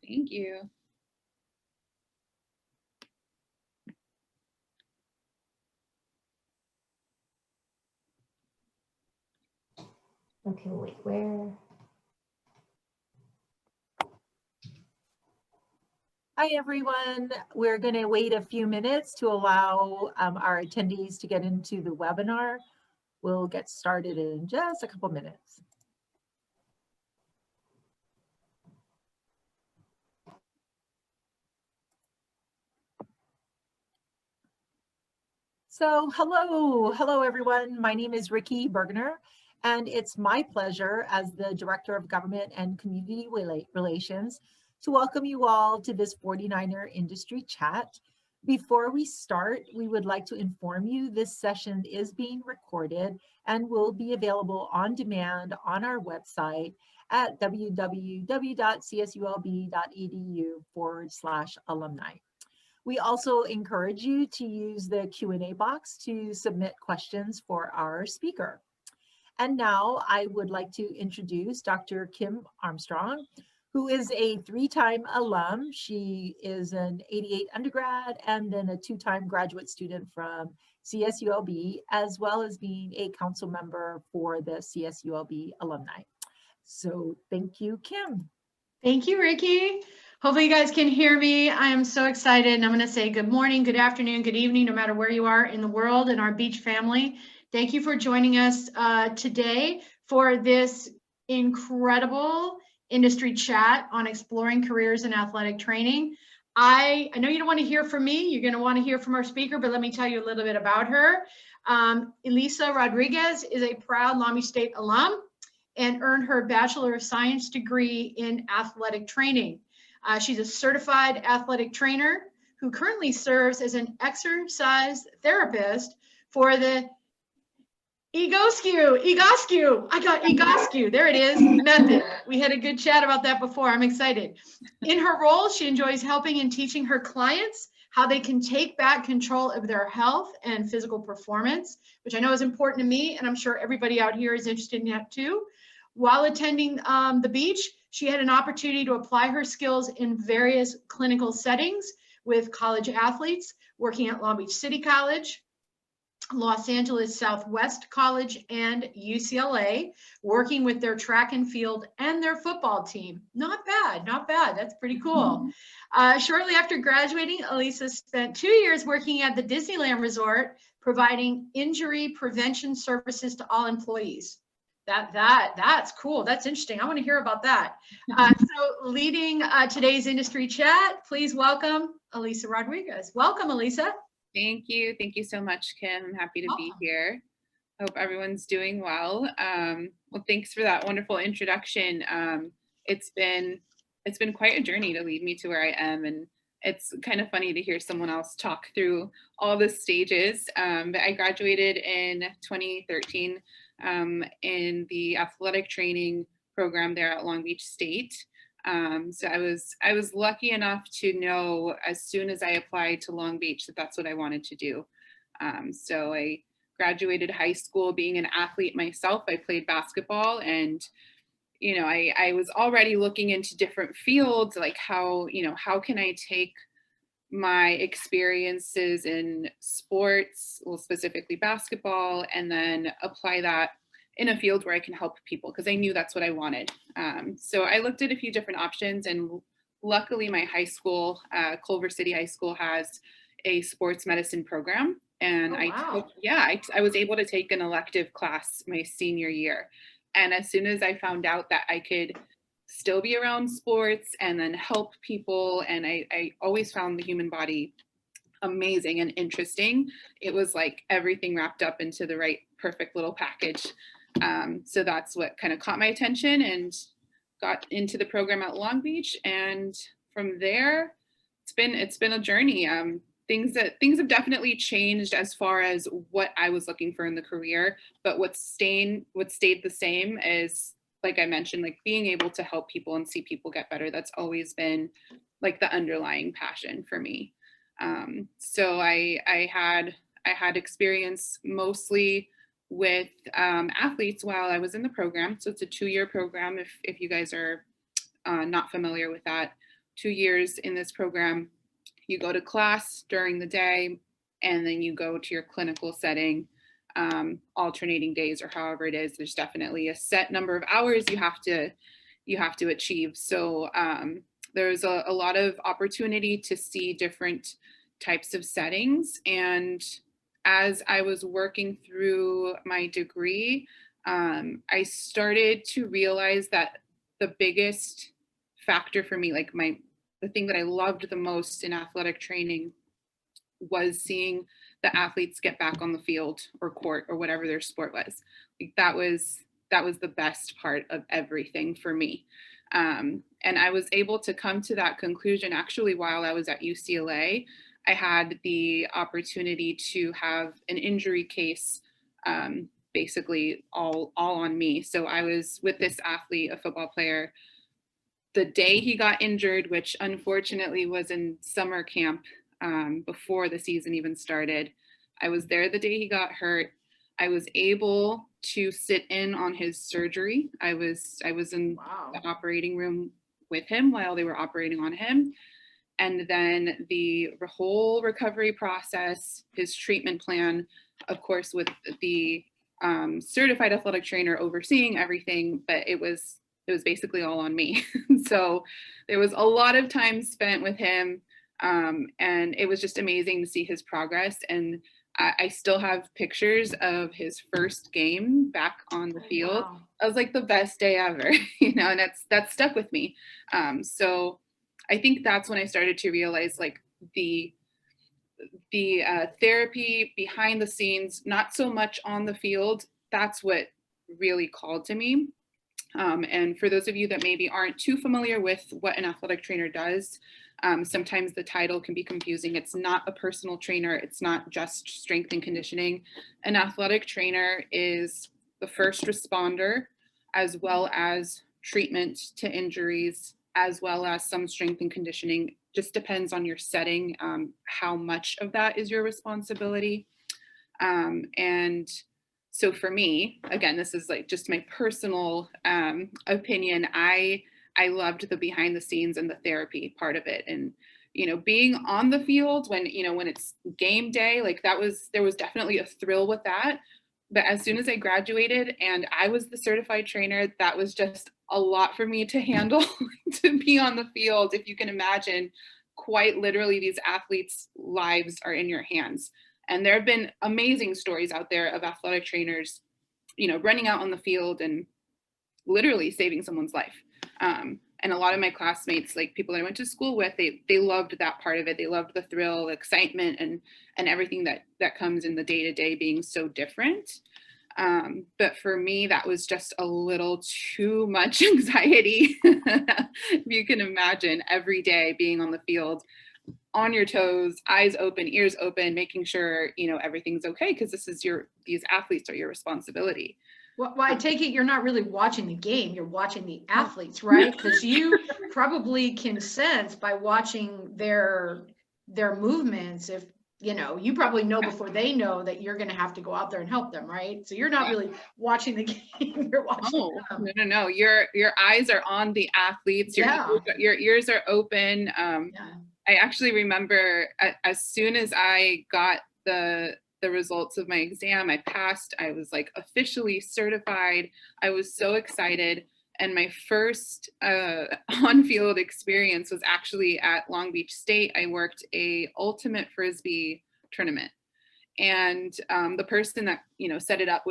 Thank you. Okay, wait, where? Hi, everyone. We're going to wait a few minutes to allow our attendees to get into the webinar. We'll get started in just a couple minutes. So hello everyone. My name is Ricky Bergener, and it's my pleasure as the Director of Government and Community Relations to welcome you all to this 49er Industry Chat. Before we start, we would like to inform you this session is being recorded and will be available on demand on our website at www.csulb.edu/alumni. We also encourage you to use the Q&A box to submit questions for our speaker. And now I would like to introduce Dr. Kim Armstrong, who is a 3-time alum. She is an 88 undergrad and then a 2-time graduate student from CSULB, as well as being a council member for the CSULB alumni. So thank you, Kim. Thank you, Ricky. Hopefully you guys can hear me. I am so excited, and I'm going to say good morning, good afternoon, good evening, no matter where you are in the world and our beach family. Thank you for joining us today for this incredible industry chat on exploring careers in athletic training. I know you don't want to hear from me. You're going to want to hear from our speaker, but let me tell you a little bit about her. Elisa Rodriguez is a proud Long Beach State alum and earned her Bachelor of Science degree in athletic training. She's a certified athletic trainer who currently serves as an exercise therapist for the Egoscue, there it is, method. We had a good chat about that before. I'm excited. In her role, she enjoys helping and teaching her clients how they can take back control of their health and physical performance, which I know is important to me, and I'm sure everybody out here is interested in that too. While attending the beach, she had an opportunity to apply her skills in various clinical settings with college athletes, working at Long Beach City College, Los Angeles Southwest College, and UCLA, working with their track and field and their football team. Not bad, not bad. That's pretty cool. Shortly after graduating, Elisa spent 2 years working at the Disneyland Resort, providing injury prevention services to all employees. That's cool. That's interesting. I want to hear about that. So leading today's industry chat, please welcome Elisa Rodriguez. Welcome, Elisa. Thank you. Thank you so much, Kim. I'm happy to be here. Hope everyone's doing well. Well, thanks for that wonderful introduction. It's been quite a journey to lead me to where I am, and it's kind of funny to hear someone else talk through all the stages. But I graduated in 2013 in the athletic training program there at Long Beach State. So I was lucky enough to know as soon as I applied to Long Beach that that's what I wanted to do. So I graduated high school being an athlete myself. I played basketball, and you know, I was already looking into different fields, like how can I take my experiences in sports, well, specifically basketball, and then apply that in a field where I can help people, because I knew that's what I wanted. So I looked at a few different options, and luckily my high school, Culver City High School, has a sports medicine program. And I was able to take an elective class my senior year. And as soon as I found out that I could still be around sports and then help people, and I always found the human body amazing and interesting, it was like everything wrapped up into the right perfect little package. So that's what kind of caught my attention, and got into the program at Long Beach. And from there, it's been a journey. Things have definitely changed as far as what I was looking for in the career, but what stayed the same is, like I mentioned, like being able to help people and see people get better. That's always been like the underlying passion for me. So I had experience mostly with athletes while I was in the program. So it's a 2-year program, if you guys are not familiar with that. 2 years in this program, you go to class during the day, and then you go to your clinical setting, alternating days or however it is. There's definitely a set number of hours you have to achieve. So there's a lot of opportunity to see different types of settings. And as I was working through my degree, I started to realize that the biggest factor for me, like the thing that I loved the most in athletic training, was seeing the athletes get back on the field or court or whatever their sport was. Like that was the best part of everything for me. And I was able to come to that conclusion actually while I was at UCLA. I had the opportunity to have an injury case basically all on me. So I was with this athlete, a football player, the day he got injured, which unfortunately was in summer camp before the season even started. I was there the day he got hurt. I was able to sit in on his surgery. I was in the operating room with him while they were operating on him. And then the whole recovery process, his treatment plan, of course, with the certified athletic trainer overseeing everything, but it was basically all on me. So there was a lot of time spent with him, and it was just amazing to see his progress. And I still have pictures of his first game back on the field. Wow. It was like the best day ever, and that's stuck with me. So I think that's when I started to realize like the therapy behind the scenes, not so much on the field. That's what really called to me. And for those of you that maybe aren't too familiar with what an athletic trainer does, sometimes the title can be confusing. It's not a personal trainer. It's not just strength and conditioning. An athletic trainer is the first responder, as well as treatment to injuries, as well as some strength and conditioning. Just depends on your setting, how much of that is your responsibility. And so for me, again, this is like just my personal opinion. I loved the behind the scenes and the therapy part of it. And, being on the field when it's game day, like there was definitely a thrill with that. But as soon as I graduated and I was the certified trainer, that was just a lot for me to handle, to be on the field. If you can imagine, quite literally, these athletes' lives are in your hands. And there have been amazing stories out there of athletic trainers, running out on the field and literally saving someone's life. And a lot of my classmates, like people that I went to school with, they loved that part of it. They loved the thrill, excitement, and everything that comes in the day-to-day being so different. But for me, that was just a little too much anxiety. If you can imagine, every day being on the field, on your toes, eyes open, ears open, making sure, everything's okay, because these athletes are your responsibility. Well, I take it you're not really watching the game, you're watching the athletes, right? Because you probably can sense by watching their movements, if you probably know before they know that you're going to have to go out there and help them, right? So you're not really watching the game, you're watching them. No. Your eyes are on the athletes, your ears are open. I actually remember as soon as I got the results of my exam, I passed, I was like officially certified. I was so excited. And my first on-field experience was actually at Long Beach State. I worked a ultimate Frisbee tournament. And the person that, set it up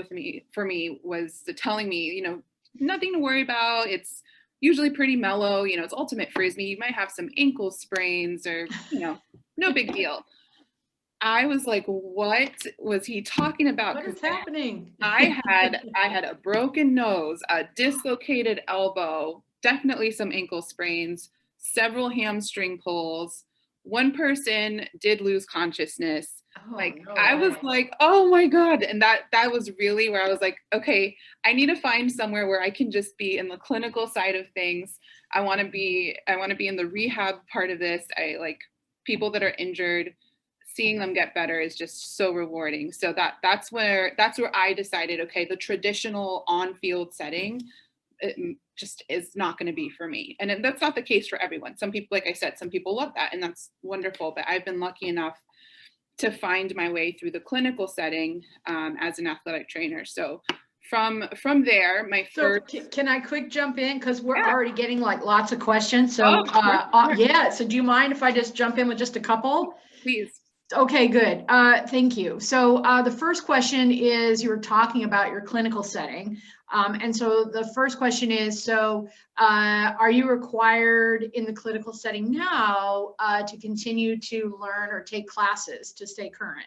for me was telling me, nothing to worry about. It's usually pretty mellow. It's ultimate Frisbee. You might have some ankle sprains or, no big deal. I was like, what was he talking about? What is happening? I had a broken nose, a dislocated elbow, definitely some ankle sprains, several hamstring pulls. One person did lose consciousness. I was like, oh my God. And that was really where I was like, okay, I need to find somewhere where I can just be in the clinical side of things. I want to be in the rehab part of this. I like people that are injured. Seeing them get better is just so rewarding. So that's where I decided, okay, the traditional on-field setting, it just is not going to be for me. And that's not the case for everyone. Some people, like I said, some people love that, and that's wonderful. But I've been lucky enough to find my way through the clinical setting as an athletic trainer. So from there, my So first. can I quick jump in? Because we're Yeah. already getting like lots of questions. So Oh, sure. yeah, so do you mind if I just jump in with just a couple? Please. Okay, good. Thank you. So the first question is, you were talking about your clinical setting. And so the first question is, so are you required in the clinical setting now to continue to learn or take classes to stay current?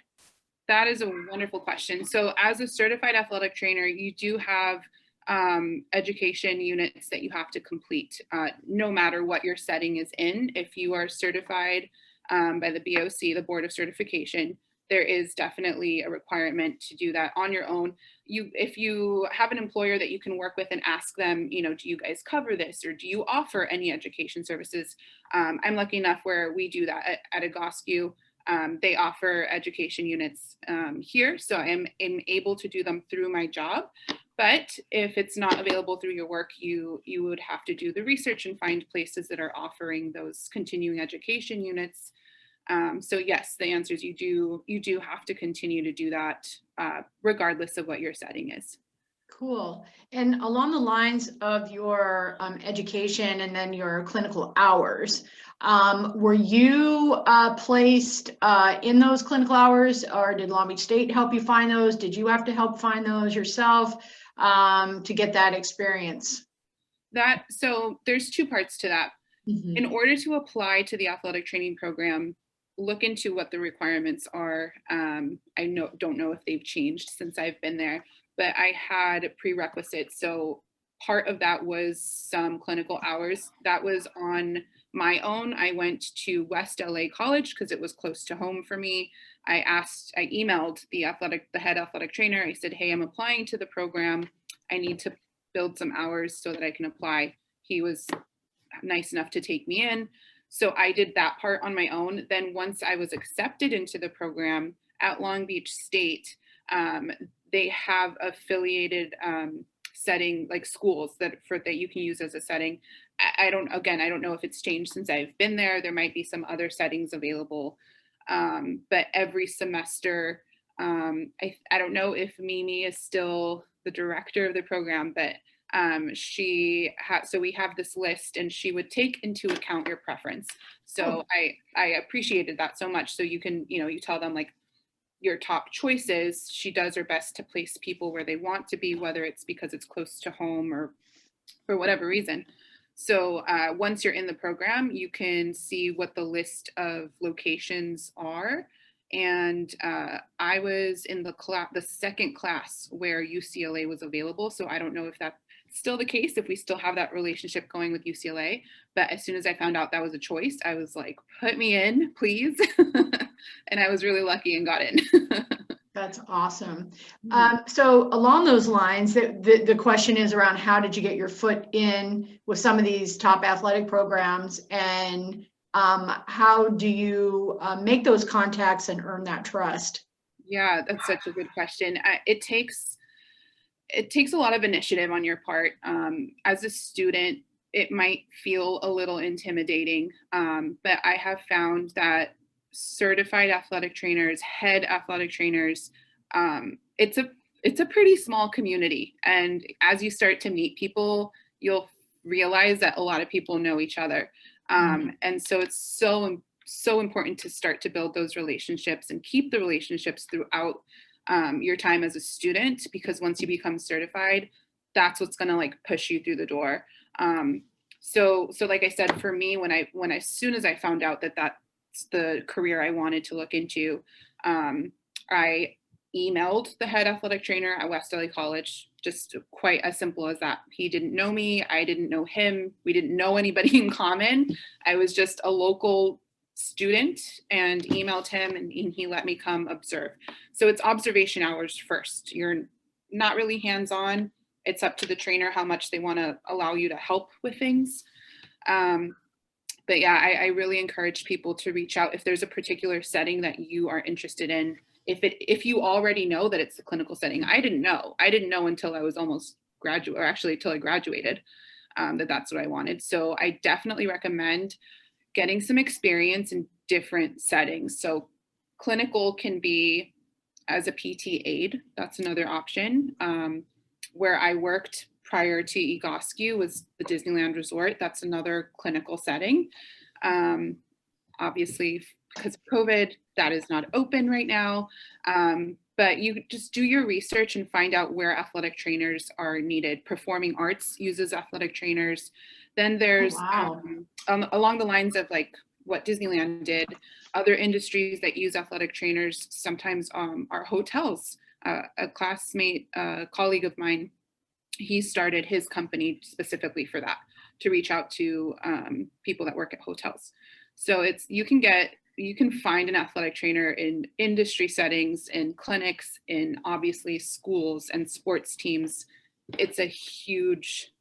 That is a wonderful question. So as a certified athletic trainer, you do have education units that you have to complete, no matter what your setting is in. If you are certified by the BOC, the Board of Certification, there is definitely a requirement to do that on your own. If you have an employer that you can work with and ask them, do you guys cover this, or do you offer any education services? I'm lucky enough where we do that at Egoscue. They offer education units here, so I'm able to do them through my job. But if it's not available through your work, you would have to do the research and find places that are offering those continuing education units. So yes, the answer is you do have to continue to do that regardless of what your setting is. Cool. And along the lines of your education and then your clinical hours, were you placed in those clinical hours, or did Long Beach State help you find those? Did you have to help find those yourself to get that experience? So there's two parts to that. Mm-hmm. In order to apply to the athletic training program, look into what the requirements are. I don't know if they've changed since I've been there, but I had prerequisites. So part of that was some clinical hours. That was on my own. I went to West LA College because it was close to home for me. I emailed the head athletic trainer. I said, hey, I'm applying to the program. I need to build some hours so that I can apply. He was nice enough to take me in. So I did that part on my own. Then once I was accepted into the program at Long Beach State, they have affiliated setting, like schools that you can use as a setting. I don't know if it's changed since I've been there. There might be some other settings available. But every semester, I don't know if Mimi is still the director of the program, but so we have this list, and she would take into account your preference. So I appreciated that so much. So you can, you tell them like your top choices. She does her best to place people where they want to be, whether it's because it's close to home or for whatever reason. So once you're in the program, you can see what the list of locations are. And I was in the second class where UCLA was available. So I don't know if that's still the case, if we still have that relationship going with UCLA. But as soon as I found out that was a choice, I was like, put me in, please. And I was really lucky and got in. That's awesome. So along those lines, the question is around, how did you get your foot in with some of these top athletic programs, and how do you make those contacts and earn that trust? Yeah, that's such a good question. It takes a lot of initiative on your part. As a student, it might feel a little intimidating, but I have found that certified athletic trainers, head athletic trainers, it's a pretty small community. And as you start to meet people, you'll realize that a lot of people know each other. And so it's so important to start to build those relationships and keep the relationships throughout your time as a student, because once you become certified, that's what's going to like push you through the door. So like I said, for me, as soon as I found out that that's the career I wanted to look into, I emailed the head athletic trainer at West LA College, just quite as simple as that. He didn't know me. I didn't know him. We didn't know anybody in common. I was just a local student, and emailed him, and he let me come observe. So it's observation hours first. You're not really hands-on. It's up to the trainer how much they want to allow you to help with things. But yeah, I really encourage people to reach out if there's a particular setting that you are interested in. If you already know that it's a clinical setting. I didn't know until I was almost graduate, or actually till I graduated, that's what I wanted. So I definitely recommend getting some experience in different settings. So clinical can be as a PT aide. That's another option. Where I worked prior to Egoscue was the Disneyland Resort. That's another clinical setting. Obviously, because of COVID, that is not open right now. But you just do your research and find out where athletic trainers are needed. Performing arts uses athletic trainers. Then there's along the lines of like what Disneyland did, other industries that use athletic trainers sometimes are hotels. A classmate, a colleague of mine, he started his company specifically for that, to reach out to people that work at hotels. So you can find an athletic trainer in industry settings, in clinics, in obviously schools and sports teams. It's a huge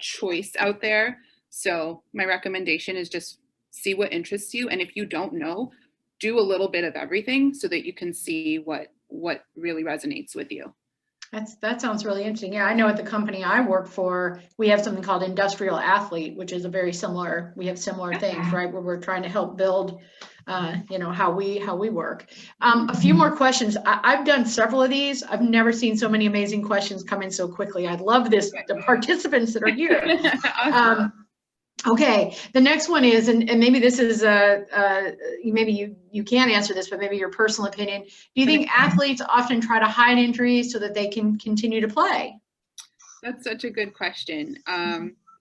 choice out there. So my recommendation is just see what interests you. And if you don't know, do a little bit of everything so that you can see what really resonates with you. That sounds really interesting. Yeah, I know at the company I work for, we have something called industrial athlete, which is we have similar things, right? Where we're trying to help build, how we work. A few more questions. I've done several of these. I've never seen so many amazing questions come in so quickly. I love this, the participants that are here. Awesome. Okay, the next one is, and maybe this is maybe you can't answer this, but maybe your personal opinion. Do you think athletes often try to hide injuries so that they can continue to play? That's such a good question.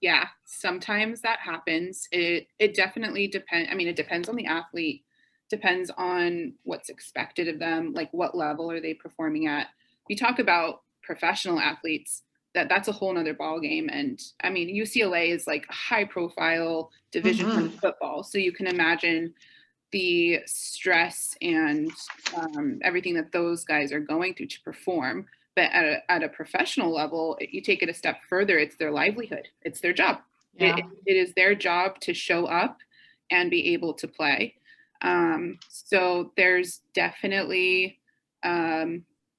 Yeah, sometimes that happens. It definitely depends. I mean, it depends on the athlete, depends on what's expected of them, like what level are they performing at. We talk about professional athletes, that's a whole nother ball game. And I mean, UCLA is like high profile Division I football. So you can imagine the stress and everything that those guys are going through to perform. But at a professional level, you take it a step further, it's their livelihood. It's their job. Yeah. It is their job to show up and be able to play. So there's definitely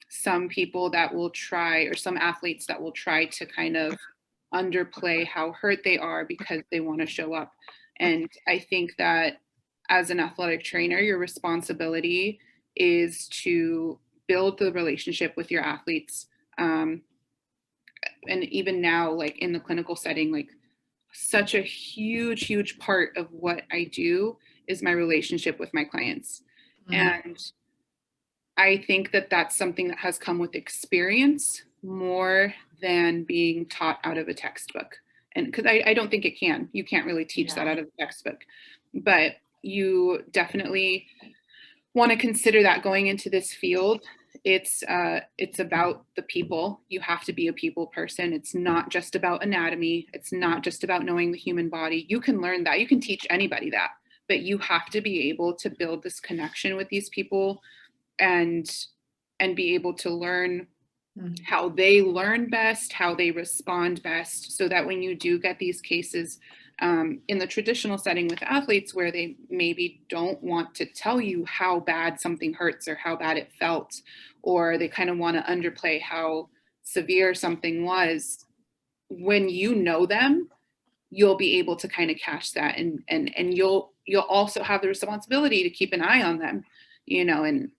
some people that will try, or some athletes that will try to kind of underplay how hurt they are because they want to show up. And I think that as an athletic trainer, your responsibility is to build the relationship with your athletes. And even now, like in the clinical setting, like such a huge part of what I do is my relationship with my clients. And I think that that's something that has come with experience more than being taught out of a textbook. And because I don't think you can't really teach that out of a textbook, but you definitely want to consider that going into this field. It's about the people. You have to be a people person. It's not just about anatomy. It's not just about knowing the human body. You can learn that. You can teach anybody that, but you have to be able to build this connection with these people and be able to learn how they learn best, how they respond best, so that when you do get these cases in the traditional setting with athletes where they maybe don't want to tell you how bad something hurts or how bad it felt, or they kind of want to underplay how severe something was, when you know them, you'll be able to kind of catch that, and you'll also have the responsibility to keep an eye on them, and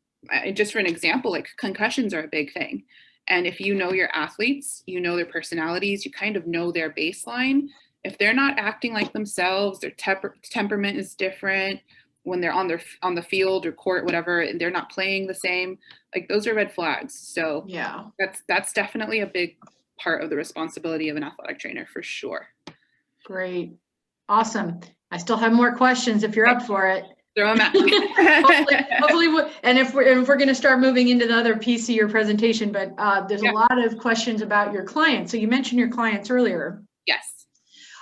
just for an example, like concussions are a big thing. And if you know your athletes, you know their personalities, you kind of know their baseline. If they're not acting like themselves, their temperament is different when they're on the field or court, whatever, and they're not playing the same, like those are red flags. So yeah, that's definitely a big part of the responsibility of an athletic trainer for sure. Great. Awesome. I still have more questions if you're up for it. Throw them at me. hopefully, and if we're going to start moving into the other piece of your presentation, but there's a lot of questions about your clients. So you mentioned your clients earlier. Yes.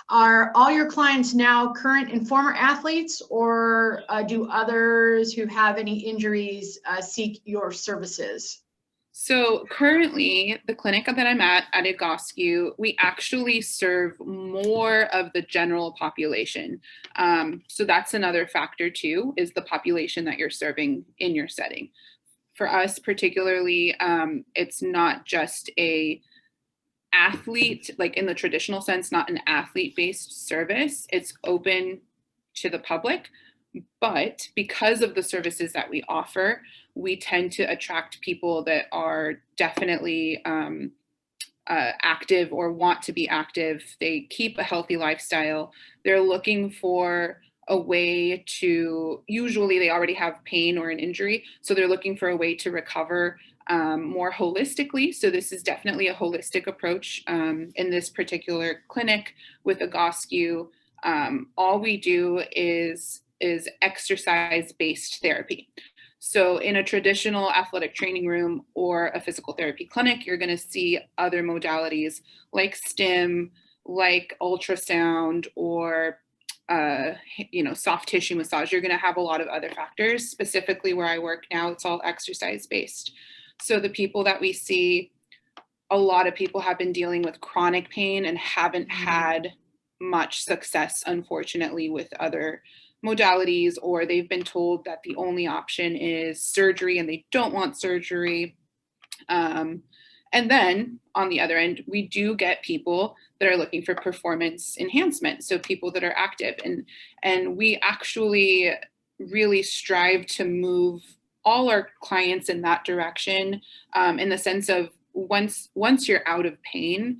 Are all your clients now current and former athletes, or do others who have any injuries seek your services? So currently, the clinic that I'm at Egoscue, we actually serve more of the general population. So that's another factor too, is the population that you're serving in your setting. For us particularly, it's not just a athlete, like in the traditional sense, not an athlete-based service. It's open to the public, but because of the services that we offer, we tend to attract people that are definitely active or want to be active. They keep a healthy lifestyle. They're looking for a way to, usually they already have pain or an injury, so they're looking for a way to recover more holistically. So this is definitely a holistic approach. In this particular clinic with Egoscue, all we do is exercise-based therapy. So in a traditional athletic training room or a physical therapy clinic, you're going to see other modalities like stim, like ultrasound, or soft tissue massage. You're going to have a lot of other factors. Specifically where I work now, it's all exercise-based. So the people that we see, a lot of people have been dealing with chronic pain and haven't had much success, unfortunately, with other modalities, or they've been told that the only option is surgery and they don't want surgery. And then on the other end, we do get people that are looking for performance enhancement. So people that are active, and we actually really strive to move all our clients in that direction, in the sense of once you're out of pain,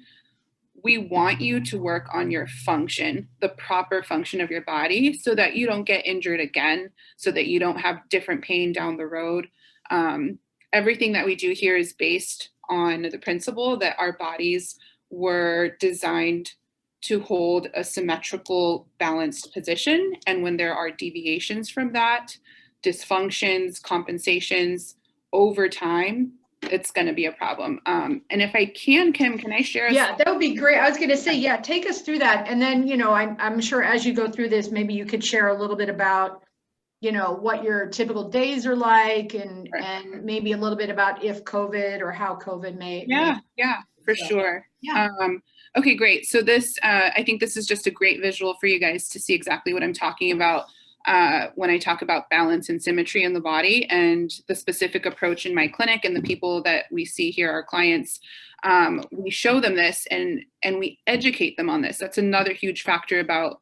we want you to work on your function, the proper function of your body, so that you don't get injured again, so that you don't have different pain down the road. Everything that we do here is based on the principle that our bodies were designed to hold a symmetrical, balanced position. And when there are deviations from that, dysfunctions, compensations over time, it's going to be a problem. And if I can, Kim, can I share? Yeah, that would be great. I was going to say, yeah, take us through that. And then, I'm sure as you go through this, maybe you could share a little bit about, what your typical days are like, and maybe a little bit about if COVID or how COVID may. Yeah, for sure. Yeah. Okay, great. So this, I think this is just a great visual for you guys to see exactly what I'm talking about when I talk about balance and symmetry in the body, and the specific approach in my clinic and the people that we see here, our clients. We show them this and we educate them on this. That's another huge factor about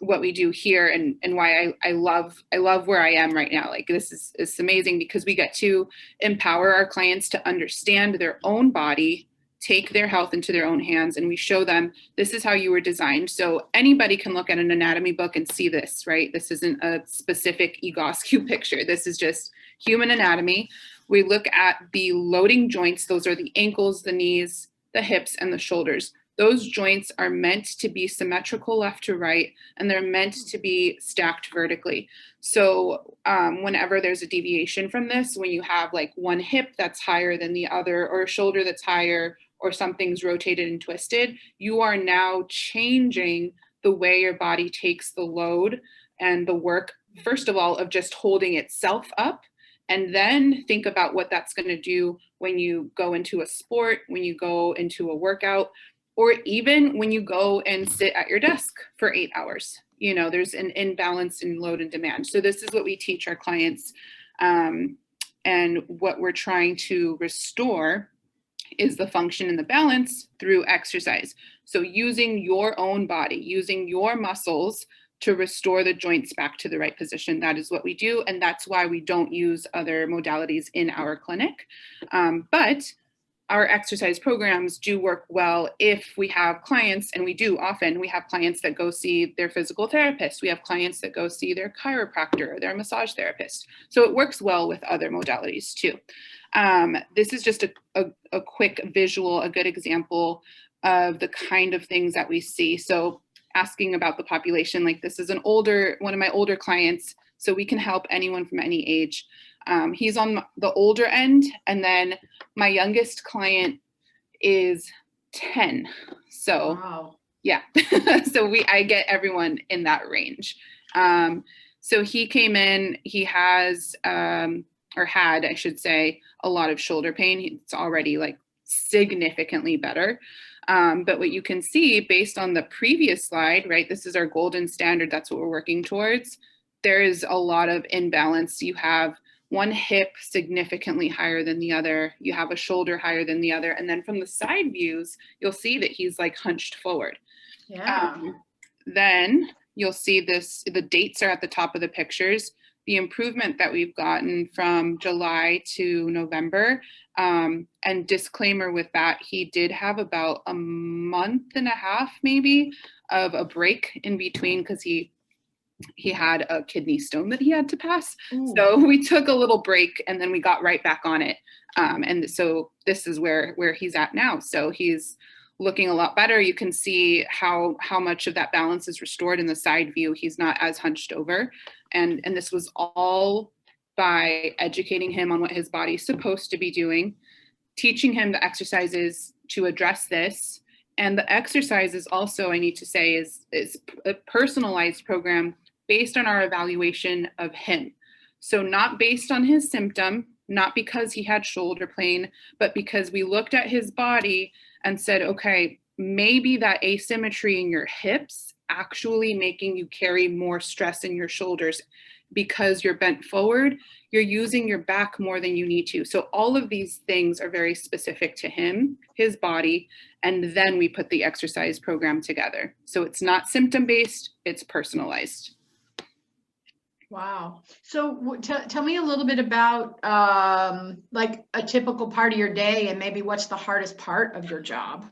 what we do here, and why I love where I am right now. Like, this is amazing, because we get to empower our clients to understand their own body, take their health into their own hands, and we show them this is how you were designed. So anybody can look at an anatomy book and see this, right? This isn't a specific Egoscue picture. This is just human anatomy. We look at the loading joints. Those are the ankles, the knees, the hips, and the shoulders. Those joints are meant to be symmetrical left to right, and they're meant to be stacked vertically. So whenever there's a deviation from this, when you have like one hip that's higher than the other, or a shoulder that's higher, or something's rotated and twisted, you are now changing the way your body takes the load and the work, first of all, of just holding itself up. And then think about what that's going to do when you go into a sport, when you go into a workout, or even when you go and sit at your desk for 8 hours. There's an imbalance in load and demand. So this is what we teach our clients. And what we're trying to restore is the function and the balance through exercise. So using your own body, using your muscles to restore the joints back to the right position. That is what we do. And that's why we don't use other modalities in our clinic. But our exercise programs do work well if we have clients, and we do often. We have clients that go see their physical therapist. We have clients that go see their chiropractor or their massage therapist. So it works well with other modalities too. This is just a quick visual, a good example of the kind of things that we see. So asking about the population, like this is one of my older clients, so we can help anyone from any age. He's on the older end, and then my youngest client is 10. So wow. Yeah, so I get everyone in that range. So he came in, he has, or had, I should say, a lot of shoulder pain. It's already like significantly better. But what you can see based on the previous slide, right? This is our golden standard. That's what we're working towards. There is a lot of imbalance. You have one hip significantly higher than the other. You have a shoulder higher than the other. And then from the side views, you'll see that he's like hunched forward. Yeah. Then you'll see this, the dates are at the top of the pictures. The improvement that we've gotten from July to November, and disclaimer with that, he did have about a month and a half maybe of a break in between because he had a kidney stone that he had to pass. Ooh. So we took a little break and then we got right back on it. And so this is where he's at now. So he's looking a lot better. You can see how much of that balance is restored in the side view. He's not as hunched over. And this was all by educating him on what his body's supposed to be doing, teaching him the exercises to address this. And the exercises also, I need to say, is a personalized program based on our evaluation of him. So not based on his symptom, not because he had shoulder pain, but because we looked at his body and said, okay, maybe that asymmetry in your hips actually making you carry more stress in your shoulders because you're bent forward, you're using your back more than you need to. So all of these things are very specific to him, his body, and then we put the exercise program together. So it's not symptom-based, it's personalized. Wow. So tell me a little bit about like a typical part of your day and maybe what's the hardest part of your job?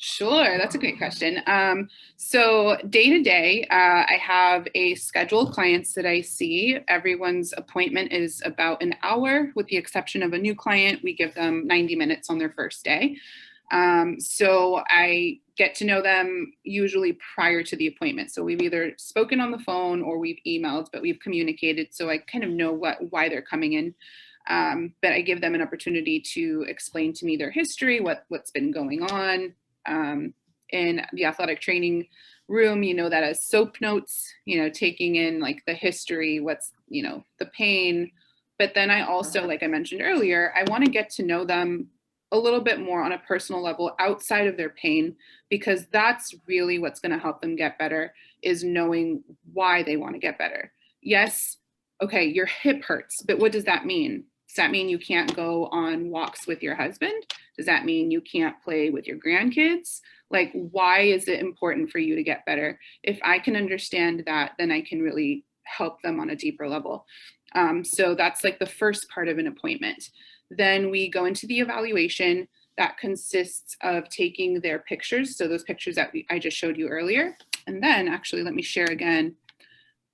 Sure, that's a great question. So day to day, I have a scheduled clients that I see. Everyone's appointment is about an hour, with the exception of a new client. We give them 90 minutes on their first day. So I get to know them usually prior to the appointment. So we've either spoken on the phone or we've emailed, but we've communicated. So I kind of know why they're coming in. But I give them an opportunity to explain to me their history, what's been going on. In the athletic training room, you know that as SOAP notes, taking in like the history, what's, the pain. But then I also, like I mentioned earlier, I want to get to know them a little bit more on a personal level outside of their pain, because that's really what's going to help them get better, is knowing why they want to get better. Yes, okay, your hip hurts, but what does that mean? Does that mean you can't go on walks with your husband? Does that mean you can't play with your grandkids? Like, why is it important for you to get better? If I can understand that, then I can really help them on a deeper level. So that's like the first part of an appointment. Then we go into the evaluation that consists of taking their pictures. So those pictures that I just showed you earlier. And then actually, let me share again.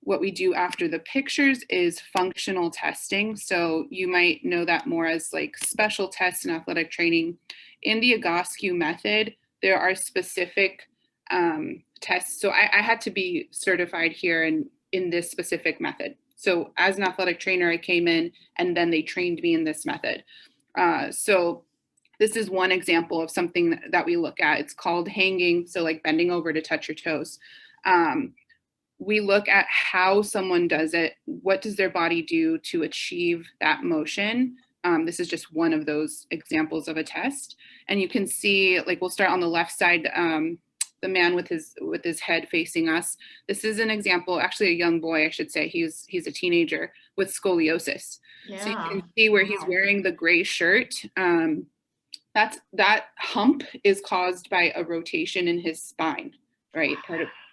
What we do after the pictures is functional testing. So you might know that more as like special tests in athletic training. In the Egoscue Method, there are specific tests. So I had to be certified here in this specific method. So as an athletic trainer, I came in and then they trained me in this method. So this is one example of something that we look at. It's called hanging. So like bending over to touch your toes. We look at how someone does it. What does their body do to achieve that motion? This is just one of those examples of a test. And you can see, like, we'll start on the left side, the man with his head facing us. This is an example, actually a young boy, I should say. He's a teenager with scoliosis. Yeah. So you can see where he's wearing the gray shirt. That hump is caused by a rotation in his spine, right?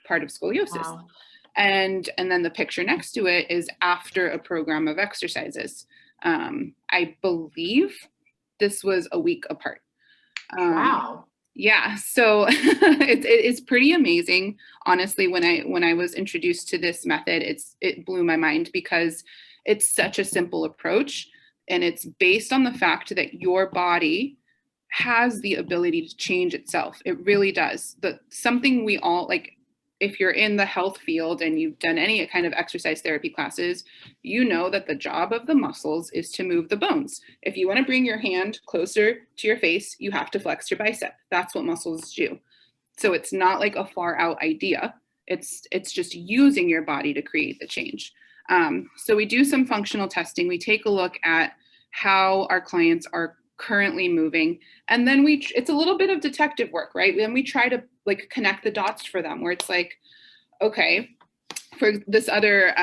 Part of scoliosis. Wow. And then the picture next to it is after a program of exercises. I believe this was a week apart. Wow. Yeah, so it's pretty amazing. Honestly, when I was introduced to this method, it blew my mind because it's such a simple approach, and it's based on the fact that your body has the ability to change itself. It really does. Something we all like. If you're in the health field and you've done any kind of exercise therapy classes, you know that the job of the muscles is to move the bones. If you want to bring your hand closer to your face, you have to flex your bicep. That's what muscles do. So it's not like a far out idea. It's just using your body to create the change. So we do some functional testing. We take a look at how our clients are currently moving. And then it's a little bit of detective work, right? Then we try to like connect the dots for them, where it's like, okay, for this other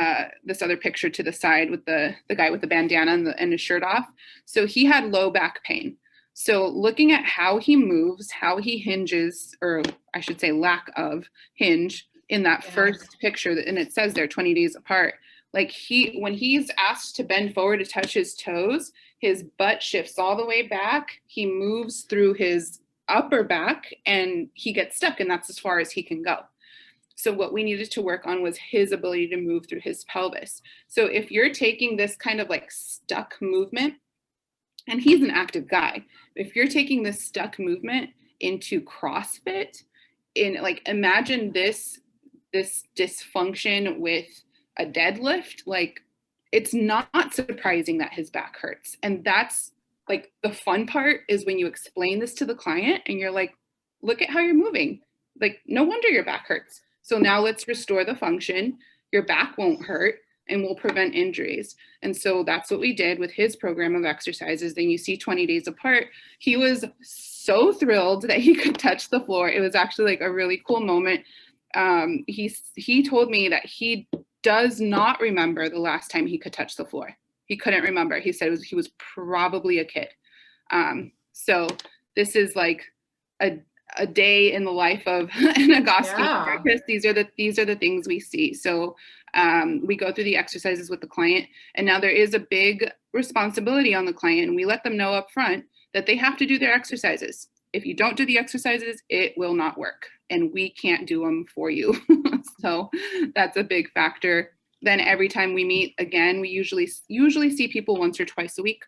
picture to the side with the guy with the bandana and his shirt off. So he had low back pain. So looking at how he moves, how he hinges, or I should say lack of hinge in that first picture, and it says they're 20 days apart. Like when he's asked to bend forward to touch his toes, his butt shifts all the way back. He moves through his upper back and he gets stuck, and that's as far as he can go. So what we needed to work on was his ability to move through his pelvis. So if you're taking this kind of like stuck movement, and he's an active guy, if you're taking this stuck movement into CrossFit, like imagine this dysfunction with a deadlift, like it's not surprising that his back hurts. And that's like the fun part, is when you explain this to the client and you're like, look at how you're moving. Like, no wonder your back hurts. So now let's restore the function. Your back won't hurt and we'll prevent injuries. And so that's what we did with his program of exercises. Then you see 20 days apart, he was so thrilled that he could touch the floor. It was actually like a really cool moment. He told me that he does not remember the last time he could touch the floor. He couldn't remember. He said he was probably a kid. So this is like a day in the life of an Egoscue therapist. These are the things we see. So we go through the exercises with the client, and now there is a big responsibility on the client, and we let them know up front that they have to do their exercises. If you don't do the exercises, it will not work, and we can't do them for you. So that's a big factor. Then every time we meet again, we usually see people once or twice a week.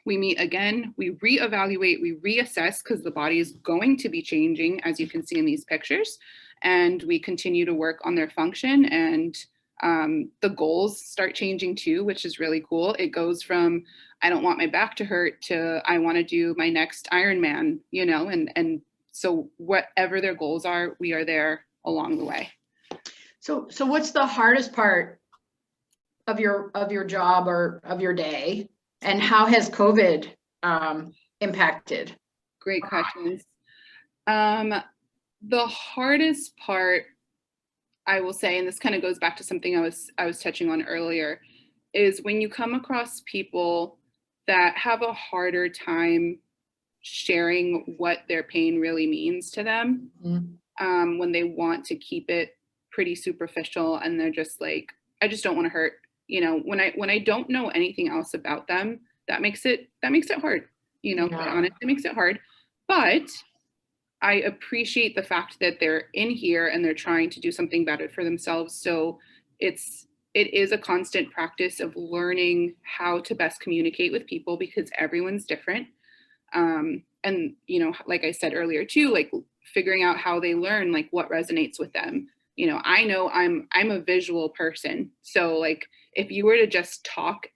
We meet again, we reevaluate, we reassess, because the body is going to be changing, as you can see in these pictures, and we continue to work on their function, and the goals start changing too, which is really cool. It goes from, I don't want my back to hurt, to I want to do my next Ironman, you know, and so whatever their goals are, we are there along the way. So what's the hardest part of your job or of your day? And how has COVID impacted? Great questions. The hardest part, I will say, and this kind of goes back to something I was touching on earlier, is when you come across people that have a harder time sharing what their pain really means to them, when they want to keep it pretty superficial, and they're just like, I just don't want to hurt. You know, when I don't know anything else about them, that makes it hard. You know, quite honestly, it makes it hard. But I appreciate the fact that they're in here and they're trying to do something better for themselves. So it is a constant practice of learning how to best communicate with people, because everyone's different. And you know, like I said earlier too, like figuring out how they learn, like what resonates with them. You know I'm a visual person. So like, if you were to just talk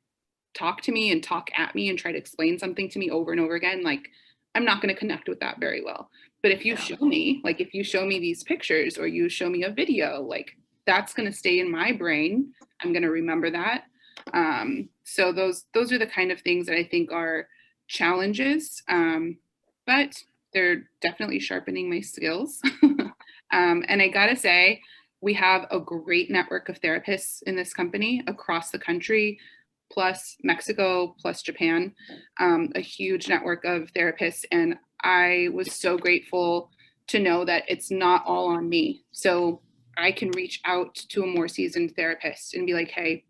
to me and talk at me and try to explain something to me over and over again, like I'm not going to connect with that very well. But if you show me, like if you show me these pictures or you show me a video, like that's going to stay in my brain. I'm going to remember that. So those are the kind of things that I think are challenges, but they're definitely sharpening my skills. And I gotta say, we have a great network of therapists in this company across the country, plus Mexico, plus Japan, a huge network of therapists. And I was so grateful to know that it's not all on me. So I can reach out to a more seasoned therapist and be like, hey,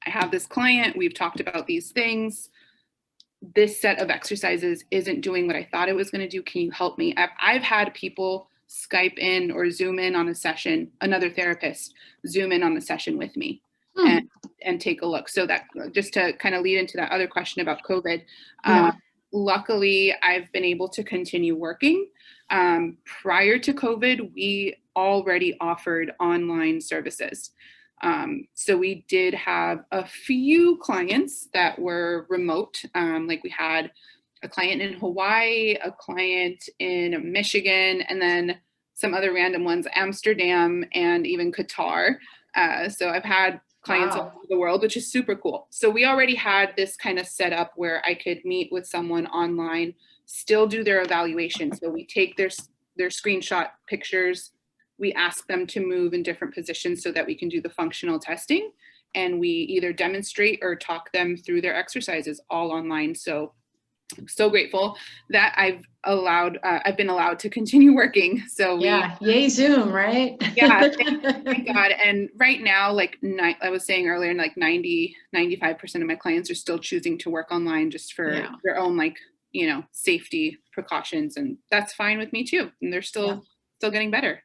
I have this client, we've talked about these things. This set of exercises isn't doing what I thought it was going to do. Can you help me? I've had people Skype in or Zoom in on a session, another therapist Zoom in on the session with me and take a look. So that, just to kind of lead into that other question about COVID, luckily I've been able to continue working. Prior to COVID, we already offered online services. So we did have a few clients that were remote. Like we had a client in Hawaii, a client in Michigan, and then some other random ones, Amsterdam and even Qatar. So I've had clients all over the world, which is super cool. So we already had this kind of set up where I could meet with someone online, still do their evaluation. So we take their screenshot pictures, we ask them to move in different positions so that we can do the functional testing. And we either demonstrate or talk them through their exercises all online. So grateful that I've been allowed to continue working. So yeah, yay Zoom, right? Yeah, thank God. And right now, like I was saying earlier, like 95% of my clients are still choosing to work online just for their own, like, safety precautions. And that's fine with me too. And they're still getting better.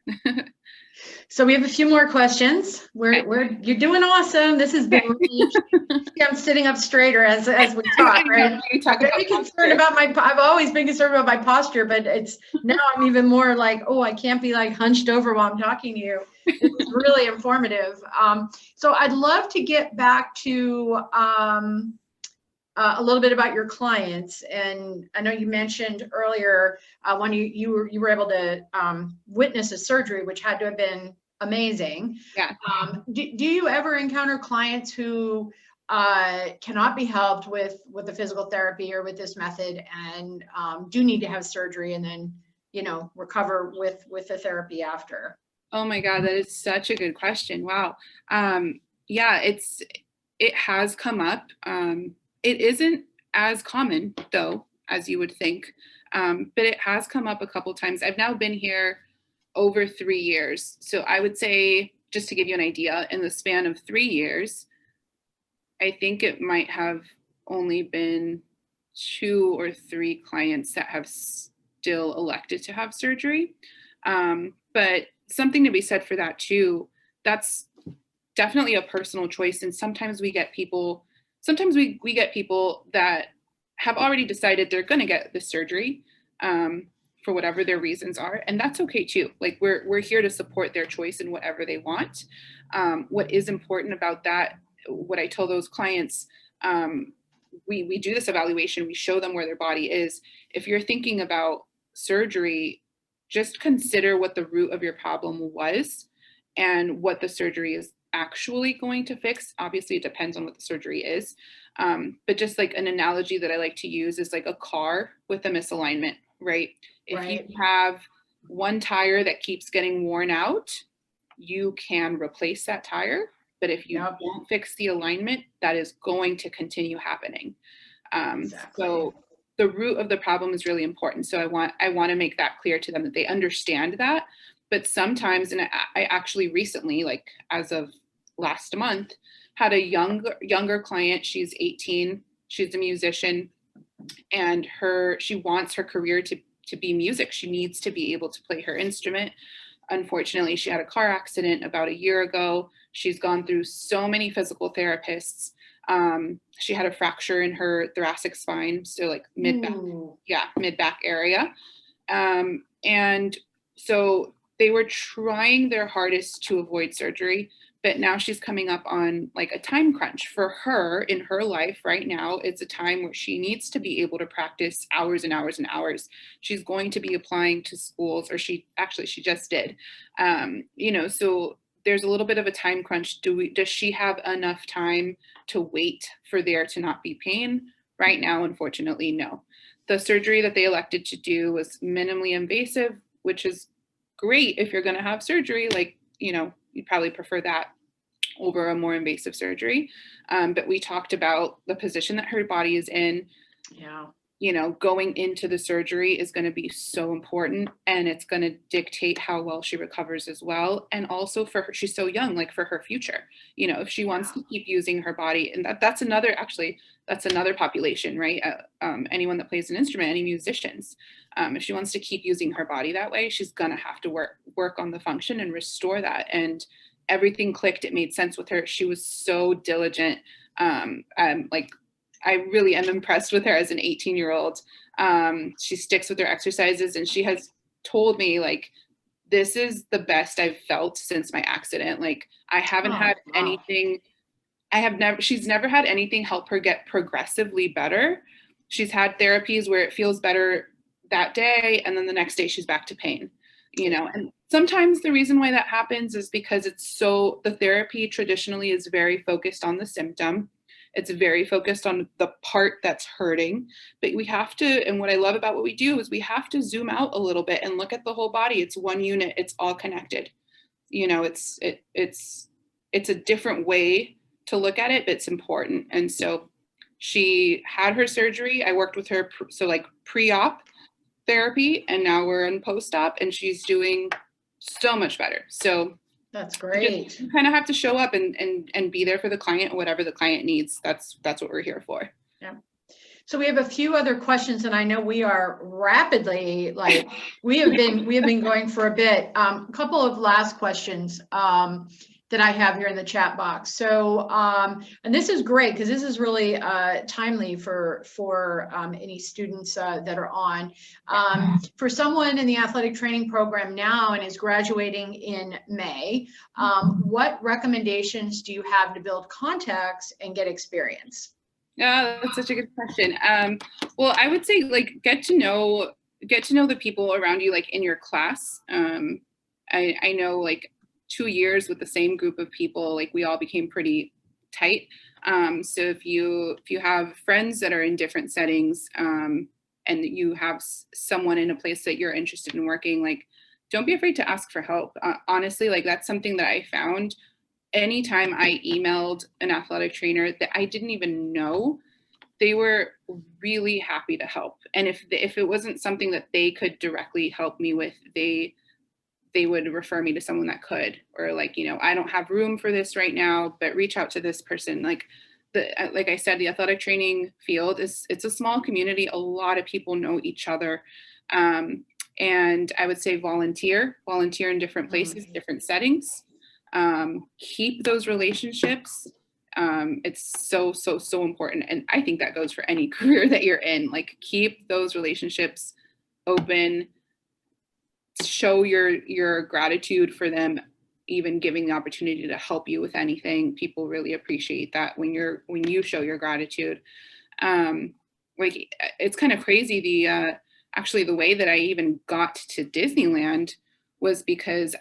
So we have a few more questions. You're doing awesome. This has been really, I'm sitting up straighter as we talk, right? I've always been concerned about my posture, but now I'm even more like, oh, I can't be like hunched over while I'm talking to you. This is really informative. So I'd love to get back to a little bit about your clients. And I know you mentioned earlier when you were able to witness a surgery, which had to have been amazing. Yeah. Do you ever encounter clients who cannot be helped with the physical therapy or with this method and do need to have surgery and then, recover with the therapy after? Oh my God, that is such a good question. Wow. Yeah, it has come up. It isn't as common though, as you would think, but it has come up a couple times. I've now been here over 3 years. So I would say, just to give you an idea, in the span of 3 years, I think it might have only been 2 or 3 clients that have still elected to have surgery. But something to be said for that too, that's definitely a personal choice. And sometimes we get people that have already decided they're going to get the surgery for whatever their reasons are. And that's okay too. Like we're here to support their choice in whatever they want. What is important about that, what I tell those clients, we do this evaluation, we show them where their body is. If you're thinking about surgery, just consider what the root of your problem was and what the surgery is actually going to fix. Obviously, it depends on what the surgery is. But just like an analogy that I like to use is like a car with a misalignment, right? If you have one tire that keeps getting worn out, you can replace that tire. But if you don't fix the alignment, that is going to continue happening. So the root of the problem is really important. So I want to make that clear to them, that they understand that. But sometimes, and I actually recently, like as of last month, had a younger client. She's 18. She's a musician, and she wants her career to be music. She needs to be able to play her instrument. Unfortunately, she had a car accident about a year ago. She's gone through so many physical therapists. She had a fracture in her thoracic spine, so like mid-back area. And so they were trying their hardest to avoid surgery, but now she's coming up on like a time crunch for her in her life right now. It's a time where she needs to be able to practice hours and hours and hours. She's going to be applying to schools, or she just did. So there's a little bit of a time crunch. Does she have enough time to wait for there to not be pain? Right now, unfortunately, no. The surgery that they elected to do was minimally invasive, which is great if you're going to have surgery. Like, you'd probably prefer that over a more invasive surgery. But we talked about the position that her body is in. Yeah. Going into the surgery is going to be so important, and it's going to dictate how well she recovers as well. And also for her, she's so young, like for her future, if she wants to keep using her body, and that's another population, right? Anyone that plays an instrument, any musicians, if she wants to keep using her body that way, she's going to have to work on the function and restore that. And everything clicked. It made sense with her. She was so diligent. I really am impressed with her as an 18-year-old. She sticks with her exercises, and she has told me, like, this is the best I've felt since my accident. Like, I haven't had anything. She's never had anything help her get progressively better. She's had therapies where it feels better that day, and then the next day she's back to pain, and sometimes the reason why that happens is because the therapy traditionally is very focused on the symptom. It's very focused on the part that's hurting, but we have to, and what I love about what we do is we have to zoom out a little bit and look at the whole body. It's one unit, it's all connected. you know, it's a different way to look at it, but it's important. And so she had her surgery. I worked with her, so like pre-op therapy, and now we're in post-op, and she's doing so much better. So That's great. you kind of have to show up and be there for the client, whatever the client needs. That's what we're here for. Yeah. So we have a few other questions, and I know we are rapidly, like, we have been going for a bit. A couple of last questions that I have here in the chat box. So, and this is great because this is really timely for any students that are on. For someone in the athletic training program now and is graduating in May, what recommendations do you have to build contacts and get experience? Yeah, that's such a good question. Well, I would say like get to know the people around you, like in your class. I know like 2 years with the same group of people, like we all became pretty tight. So if you have friends that are in different settings, and you have someone in a place that you're interested in working, like don't be afraid to ask for help. Honestly, like that's something that I found. Anytime I emailed an athletic trainer that I didn't even know, they were really happy to help. And if it wasn't something that they could directly help me with, they would refer me to someone that could, or like, you know, I don't have room for this right now, but reach out to this person. Like I said, the athletic training field it's a small community. A lot of people know each other. And I would say volunteer in different places, different settings. Keep those relationships. It's so important. And I think that goes for any career that you're in. Like keep those relationships open, show your gratitude for them, even giving the opportunity to help you with anything. People really appreciate that when you show your gratitude. Like it's kind of crazy. Actually the way that I even got to Disneyland was because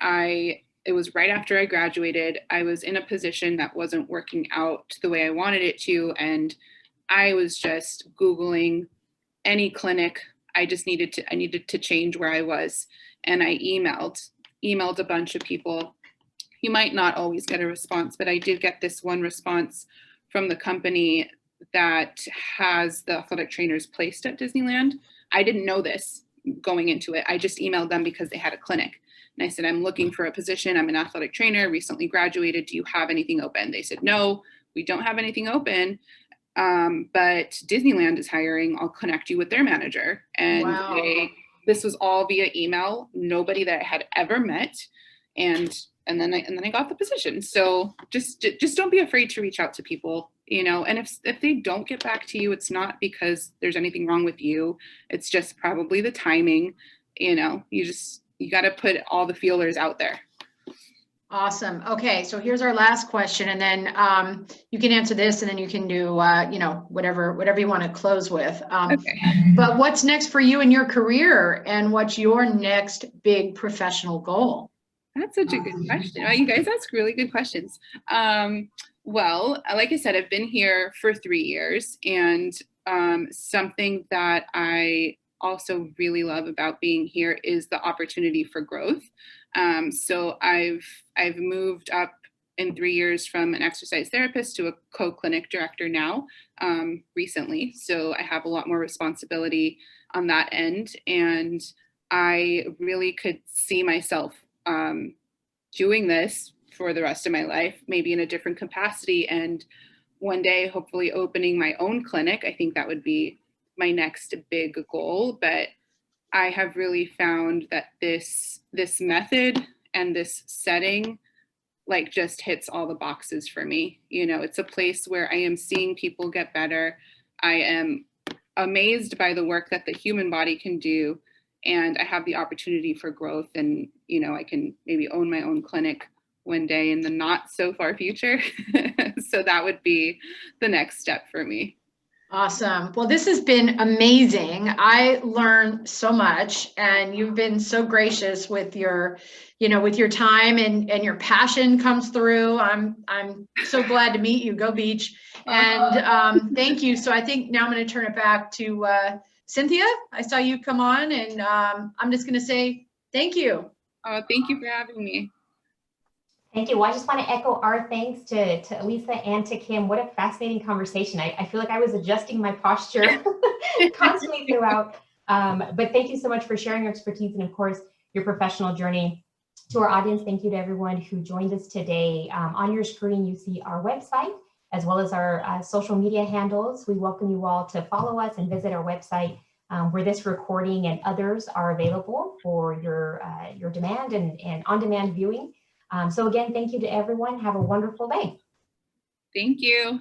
it was right after I graduated. I was in a position that wasn't working out the way I wanted it to. And I was just Googling any clinic. I needed to change where I was. And I emailed a bunch of people. You might not always get a response, but I did get this one response from the company that has the athletic trainers placed at Disneyland. I didn't know this going into it. I just emailed them because they had a clinic. And I said, I'm looking for a position. I'm an athletic trainer, recently graduated. Do you have anything open? They said, no, we don't have anything open. But Disneyland is hiring. I'll connect you with their manager. And wow. This was all via email, nobody that I had ever met. And then I got the position. So just don't be afraid to reach out to people, you know, and if they don't get back to you, it's not because there's anything wrong with you. It's just probably the timing, you know, you got to put all the feelers out there. Awesome. Okay, so here's our last question, and then you can answer this, and then you can do you know, whatever you want to close with. Okay. But what's next for you in your career, and what's your next big professional goal? That's such a good question. Well, you guys ask really good questions. Well, like I said, I've been here for 3 years, and something that I also really love about being here is the opportunity for growth. So I've moved up in 3 years from an exercise therapist to a co-clinic director now, recently. So I have a lot more responsibility on that end. And I really could see myself doing this for the rest of my life, maybe in a different capacity. And one day, hopefully opening my own clinic. I think that would be my next big goal. But I have really found that this method and this setting like just hits all the boxes for me. You know, it's a place where I am seeing people get better. I am amazed by the work that the human body can do. And I have the opportunity for growth, and, you know, I can maybe own my own clinic one day in the not so far future. So that would be the next step for me. Awesome. Well, this has been amazing. I learned so much, and you've been so gracious with your, you know, with your time, and your passion comes through. I'm so glad to meet you. Go Beach. And thank you. So I think now I'm going to turn it back to Cynthia. I saw you come on, and I'm just going to say thank you. Oh, thank you for having me. Thank you. Well, I just want to echo our thanks to Elisa and to Kim. What a fascinating conversation. I feel like I was adjusting my posture constantly throughout. But thank you so much for sharing your expertise and, of course, your professional journey. To our audience, thank you to everyone who joined us today. On your screen, you see our website as well as our social media handles. We welcome you all to follow us and visit our website where this recording and others are available for your demand and on-demand viewing. So again, thank you to everyone. Have a wonderful day. Thank you.